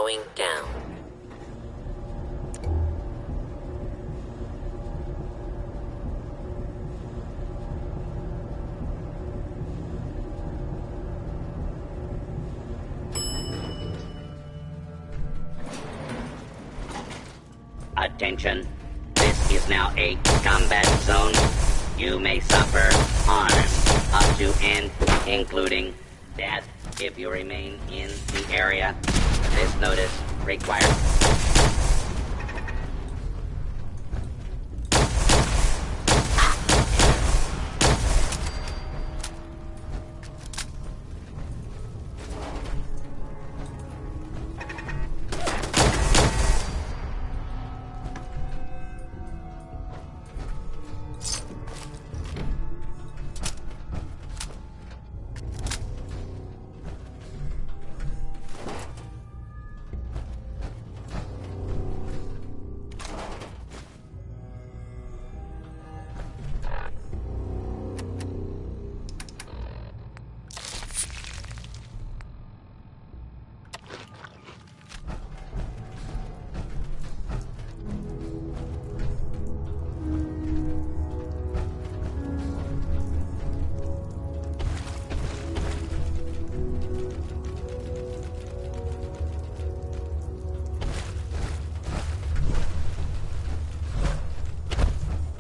going down. Attention. This is now a combat zone. You may suffer harm up to and including death if you remain in the area. This notice required.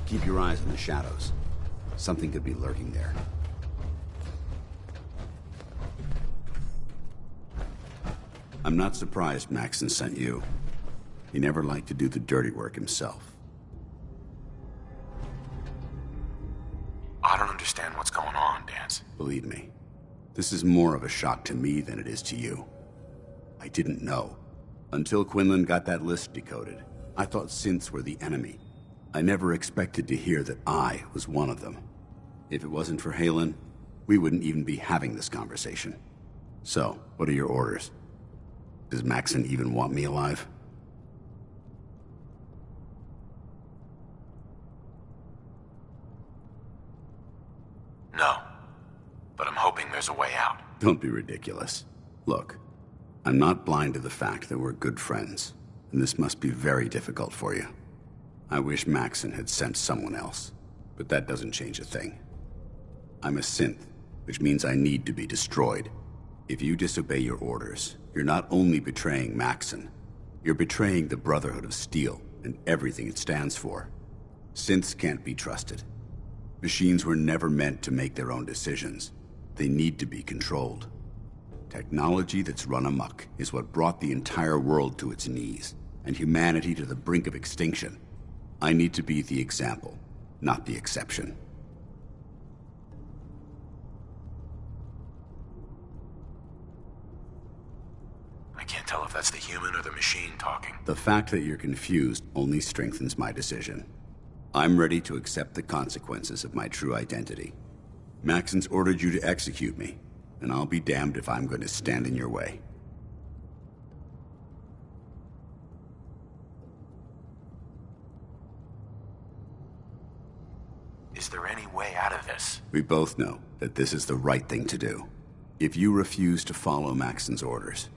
Keep your eyes on the shadows. Something could be lurking there. I'm not surprised Maxon sent you. He never liked to do the dirty work himself. I don't understand what's going on, Dance. Believe me, this is more of a shock to me than it is to you. I didn't know. Until Quinlan got that list decoded, I thought synths were the enemy. I never expected to hear that I was one of them. If it wasn't for Halen, we wouldn't even be having this conversation. So, what are your orders? Does Maxon even want me alive? No. But I'm hoping there's a way out. Don't be ridiculous. Look, I'm not blind to the fact that we're good friends, and this must be very difficult for you. I wish Maxon had sent someone else, but that doesn't change a thing. I'm a synth, which means I need to be destroyed. If you disobey your orders, you're not only betraying Maxon, you're betraying the Brotherhood of Steel and everything it stands for. Synths can't be trusted. Machines were never meant to make their own decisions. They need to be controlled. Technology that's run amok is what brought the entire world to its knees, and humanity to the brink of extinction. I need to be the example, not the exception. I can't tell if that's the human or the machine talking. The fact that you're confused only strengthens my decision. I'm ready to accept the consequences of my true identity. Maxon's ordered you to execute me, and I'll be damned if I'm going to stand in your way. Is there any way out of this? We both know that this is the right thing to do. If you refuse to follow Maxon's orders,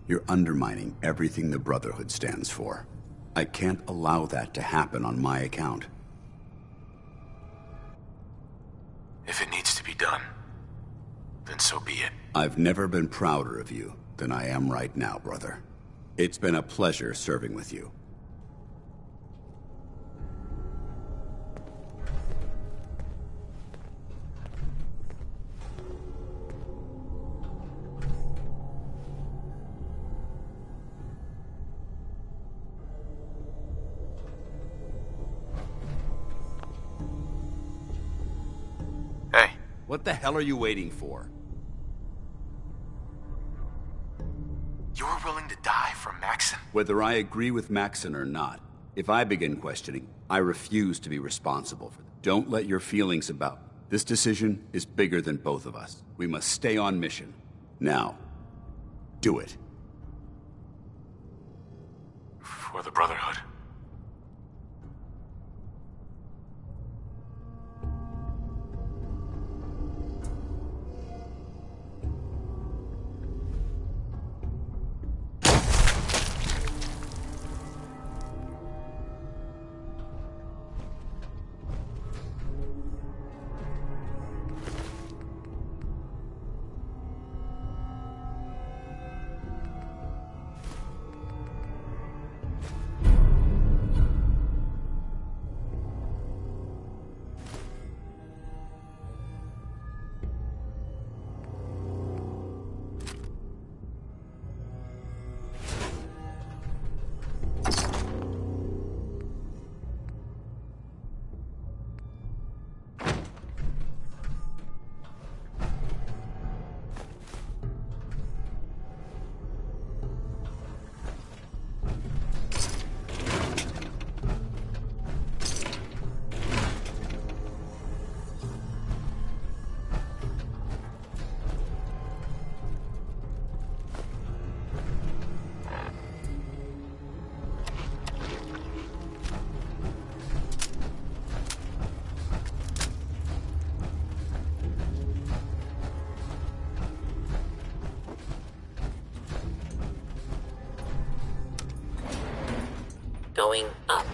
you're undermining everything the Brotherhood stands for. I can't allow that to happen on my account. If it needs to be done, then so be it. I've never been prouder of you than I am right now, brother. It's been a pleasure serving with you. Hey. What the hell are you waiting for? You were willing to die for Maxon? Whether I agree with Maxon or not, if I begin questioning, I refuse to be responsible for them. Don't let your feelings about this decision is bigger than both of us. We must stay on mission. Now, do it. For the Brotherhood. going up.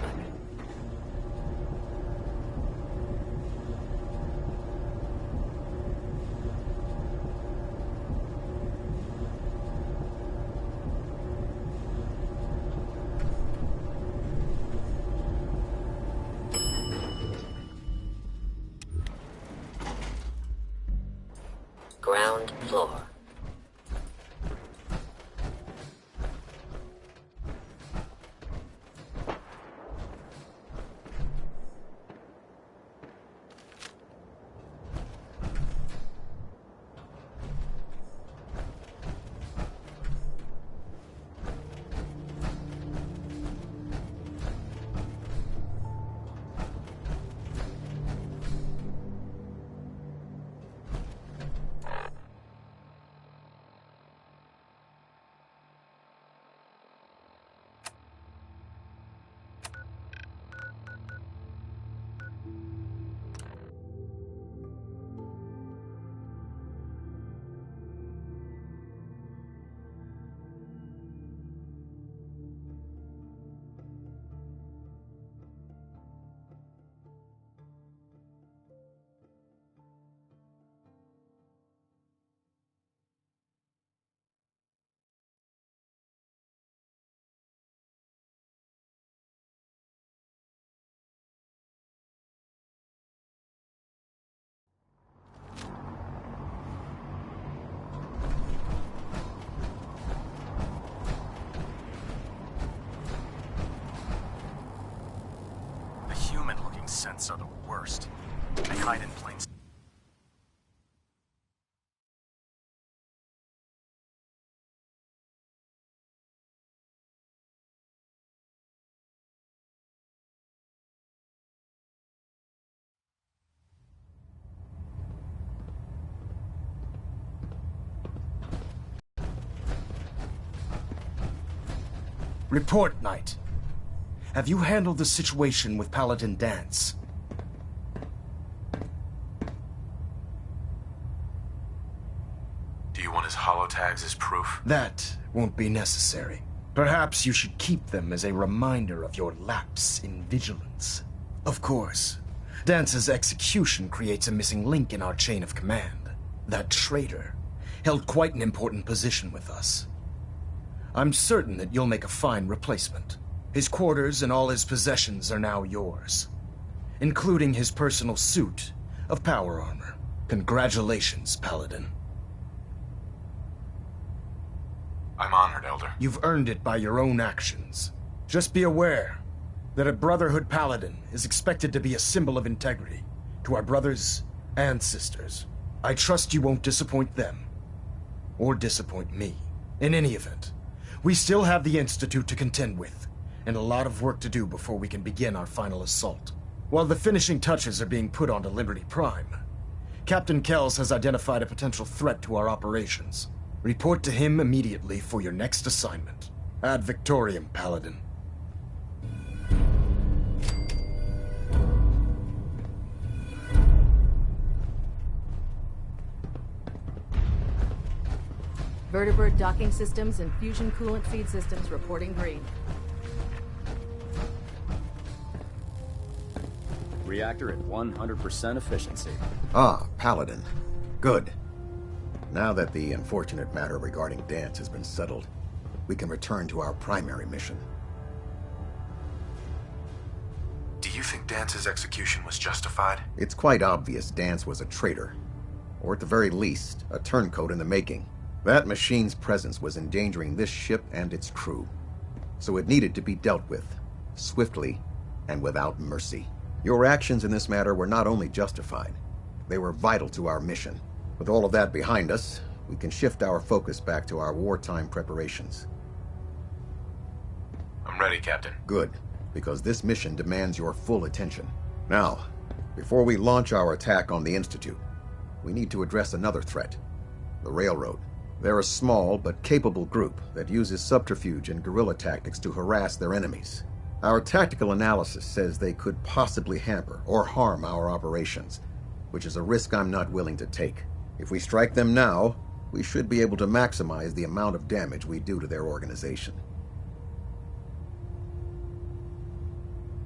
Ground floor. Scents are the worst. They hide in plain sight. Report, Knight. Have you handled the situation with Paladin Dance? Do you want his holotags as proof? That won't be necessary. Perhaps you should keep them as a reminder of your lapse in vigilance. Of course, Dance's execution creates a missing link in our chain of command. That traitor held quite an important position with us. I'm certain that you'll make a fine replacement. His quarters and all his possessions are now yours, including his personal suit of power armor. Congratulations, Paladin. I'm honored, Elder. You've earned it by your own actions. Just be aware that a Brotherhood Paladin is expected to be a symbol of integrity to our brothers and sisters. I trust you won't disappoint them, or disappoint me. In any event, we still have the Institute to contend with, and a lot of work to do before we can begin our final assault. While the finishing touches are being put onto Liberty Prime, Captain Kells has identified a potential threat to our operations. Report to him immediately for your next assignment. Ad Victoriam, Paladin. Vertibird docking systems and fusion coolant feed systems reporting green. Reactor at 100% efficiency. Ah, Paladin. Good. Now that the unfortunate matter regarding Dance has been settled, we can return to our primary mission. Do you think Dance's execution was justified? It's quite obvious Dance was a traitor, or at the very least, a turncoat in the making. That machine's presence was endangering this ship and its crew, so it needed to be dealt with, swiftly and without mercy. Your actions in this matter were not only justified, they were vital to our mission. With all of that behind us, we can shift our focus back to our wartime preparations. I'm ready, Captain. Good, because this mission demands your full attention. Now, before we launch our attack on the Institute, we need to address another threat, the Railroad. They're a small but capable group that uses subterfuge and guerrilla tactics to harass their enemies. Our tactical analysis says they could possibly hamper or harm our operations, which is a risk I'm not willing to take. If we strike them now, we should be able to maximize the amount of damage we do to their organization.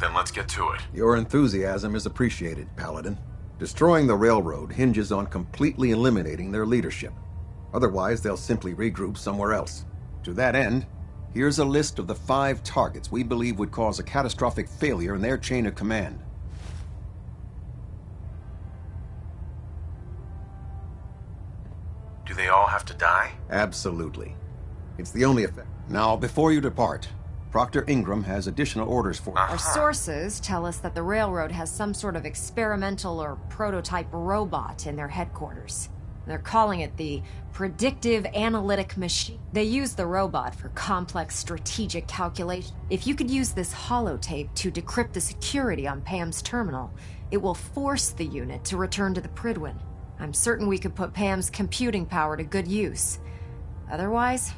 Then let's get to it. Your enthusiasm is appreciated, Paladin. Destroying the railroad hinges on completely eliminating their leadership. Otherwise, they'll simply regroup somewhere else. To that end, here's a list of the 5 targets we believe would cause a catastrophic failure in their chain of command. Do they all have to die? Absolutely. It's the only effect. Now, before you depart, Proctor Ingram has additional orders for you. Our sources tell us that the railroad has some sort of experimental or prototype robot in their headquarters. They're calling it the Predictive Analytic Machine. They use the robot for complex strategic calculation. If you could use this holotape to decrypt the security on Pam's terminal, it will force the unit to return to the Prydwen. I'm certain we could put Pam's computing power to good use. Otherwise,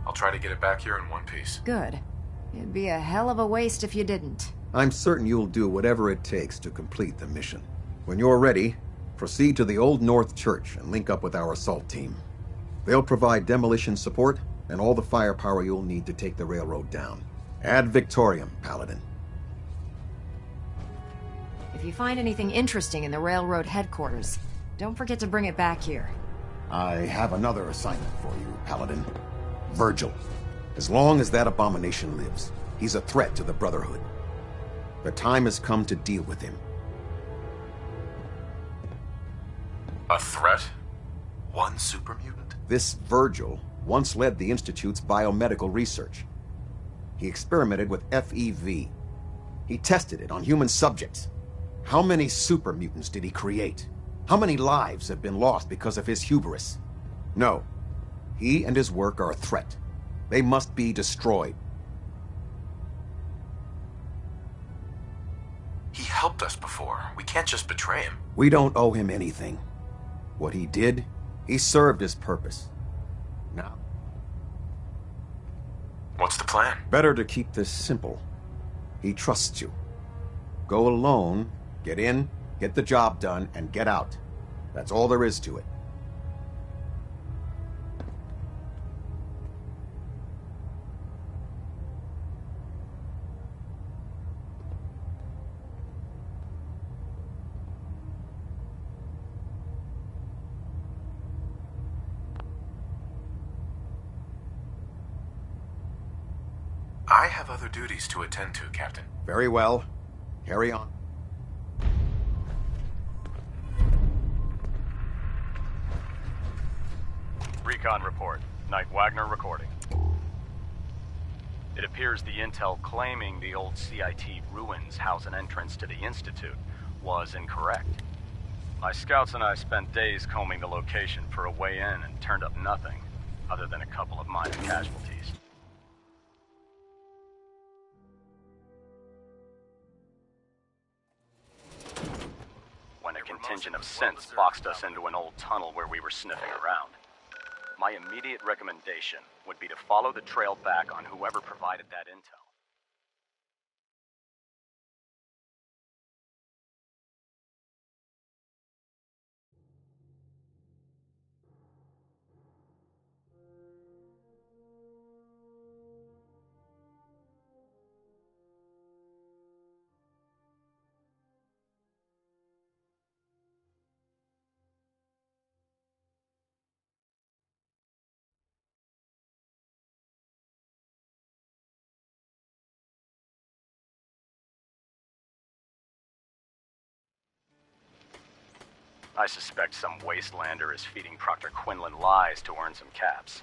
I'll try to get it back here in one piece. good. It'd be a hell of a waste if you didn't. I'm certain you'll do whatever it takes to complete the mission. When you're ready, proceed to the Old North Church and link up with our assault team. They'll provide demolition support and all the firepower you'll need to take the railroad down. Ad Victoriam, Paladin. If you find anything interesting in the railroad headquarters, don't forget to bring it back here. I have another assignment for you, Paladin. Virgil. As long as that abomination lives, he's a threat to the Brotherhood. The time has come to deal with him. A threat? One super mutant? This Virgil once led the Institute's biomedical research. He experimented with FEV. He tested it on human subjects. How many super mutants did he create? How many lives have been lost because of his hubris? No. He and his work are a threat. They must be destroyed. He helped us before. We can't just betray him. We don't owe him anything. What he did, he served his purpose. Now, What's the plan? better to keep this simple. He trusts you. Go alone, get in, get the job done, and get out. That's all there is to it. I have other duties to attend to, Captain. Very well. Carry on. Recon report. Knight Wagner recording. It appears the intel claiming the old CIT ruins house an entrance to the Institute was incorrect. My scouts and I spent days combing the location for a way in and turned up nothing, other than a couple of minor casualties. When a contingent of synths boxed us into an old tunnel where we were sniffing around. My immediate recommendation would be to follow the trail back on whoever provided that intel. I suspect some wastelander is feeding Proctor Quinlan lies to earn some caps.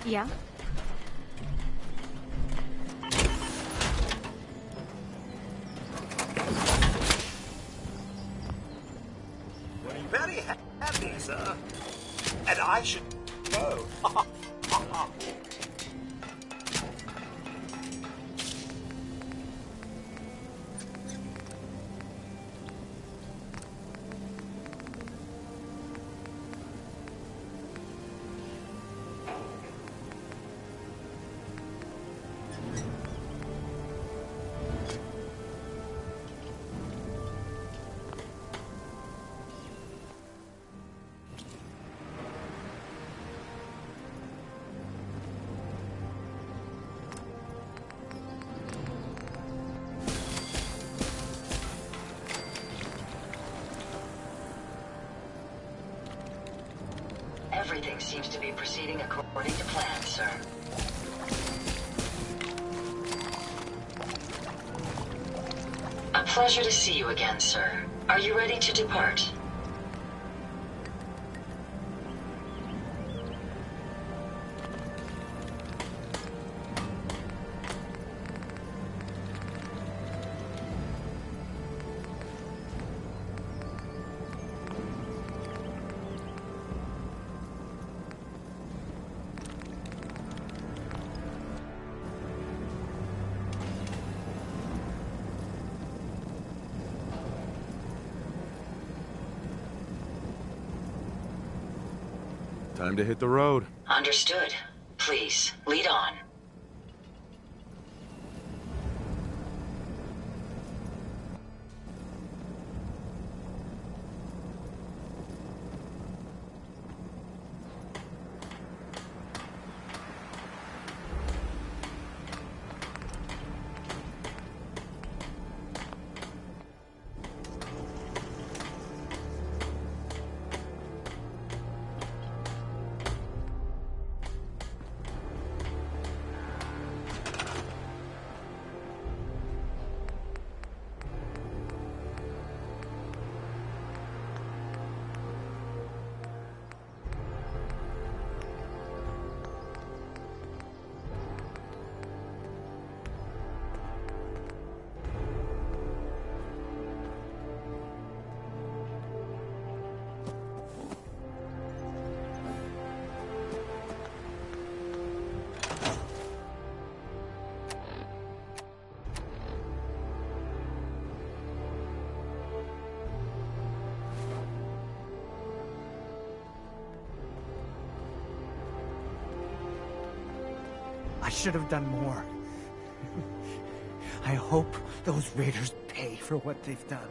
Yeah? Very happy, sir. And I should know. Everything seems to be proceeding according to plan, sir. A pleasure to see you again, sir. Are you ready to depart? Time to hit the road. Understood. Please, lead on. I should have done more. I hope those raiders pay for what they've done.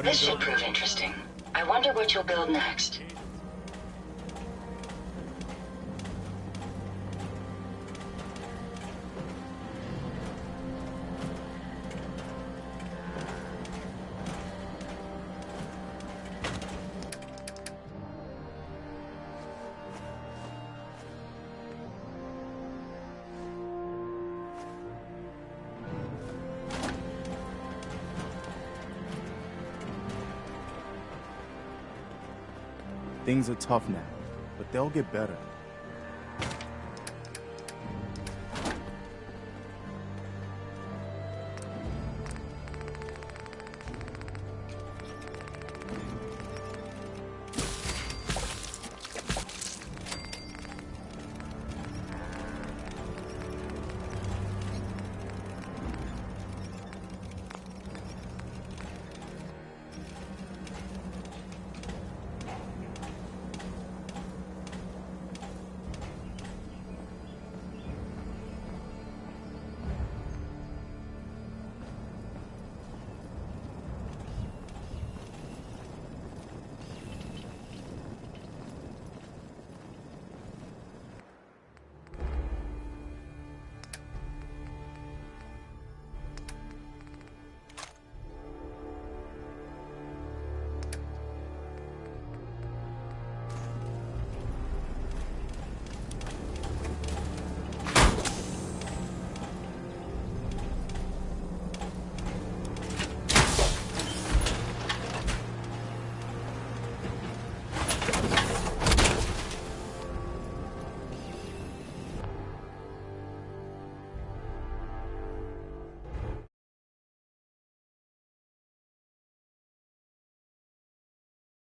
This should prove interesting. I wonder what you'll build next. Things are tough now, but they'll get better.